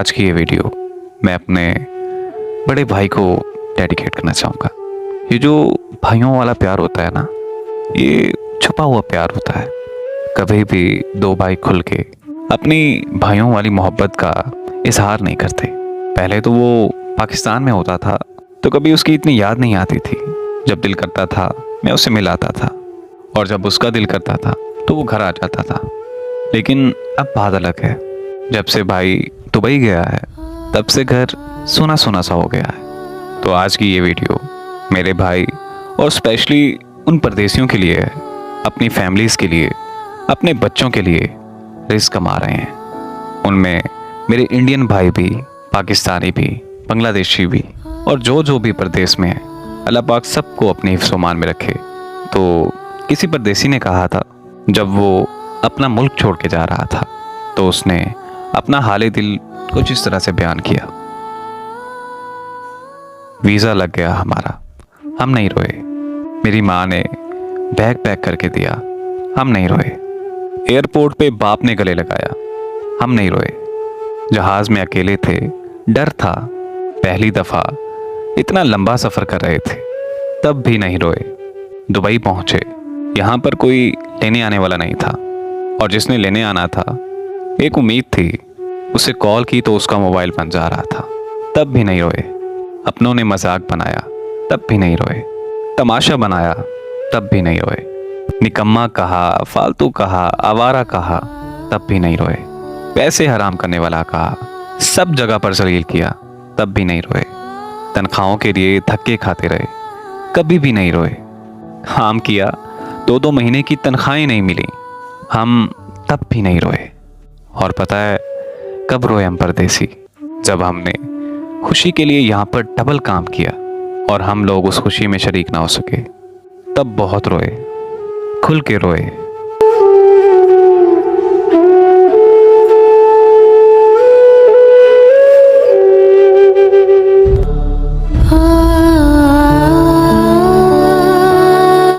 आज की ये वीडियो मैं अपने बड़े भाई को डेडिकेट करना चाहूँगा। ये जो भाइयों वाला प्यार होता है ना, ये छुपा हुआ प्यार होता है। कभी भी दो भाई खुल के अपनी भाइयों वाली मोहब्बत का इजहार नहीं करते। पहले तो वो पाकिस्तान में होता था तो कभी उसकी इतनी याद नहीं आती थी। जब दिल करता था मैं उससे मिल आता था, और जब उसका दिल करता था तो वो घर आ जाता था। लेकिन अब बात अलग है। जब से भाई दुबई गया है तब से घर सुना सुना सा हो गया है। तो आज की ये वीडियो मेरे भाई और स्पेशली उन परदेसियों के लिए है, अपनी फैमिलीज़ के लिए, अपने बच्चों के लिए रिस्क कमा रहे हैं। उनमें मेरे इंडियन भाई भी, पाकिस्तानी भी, बांग्लादेशी भी, और जो भी परदेश में है, अल्लाह पाक सबको अपने हिफ्ज़-ओ-मान में रखे। तो किसी परदेसी ने कहा था, जब वो अपना मुल्क छोड़ के जा रहा था तो उसने अपना हाले दिल कुछ इस तरह से बयान किया। वीज़ा लग गया हमारा, हम नहीं रोए। मेरी माँ ने बैग पैक करके दिया, हम नहीं रोए। एयरपोर्ट पे बाप ने गले लगाया, हम नहीं रोए। जहाज़ में अकेले थे, डर था, पहली दफ़ा इतना लंबा सफ़र कर रहे थे, तब भी नहीं रोए। दुबई पहुँचे, यहाँ पर कोई लेने आने वाला नहीं था, और जिसने लेने आना था एक उम्मीद थी। उसे कॉल की तो उसका मोबाइल बंद जा रहा था, तब भी नहीं रोए। अपनों ने मजाक बनाया, तब भी नहीं रोए। तमाशा बनाया, तब भी नहीं रोए। निकम्मा कहा, फालतू कहा, आवारा कहा, तब भी नहीं रोए। पैसे हराम करने वाला कहा, सब जगह पर जलील किया, तब भी नहीं रोए। तनख्वाहों के लिए धक्के खाते रहे, कभी भी नहीं रोए। काम किया, 2-2 महीने की तनख्वाहें नहीं मिली, हम तब भी नहीं रोए। और पता है कब रोए हम परदेसी? जब हमने खुशी के लिए यहाँ पर डबल काम किया और हम लोग उस खुशी में शरीक ना हो सके, तब बहुत रोए, खुल के रोए।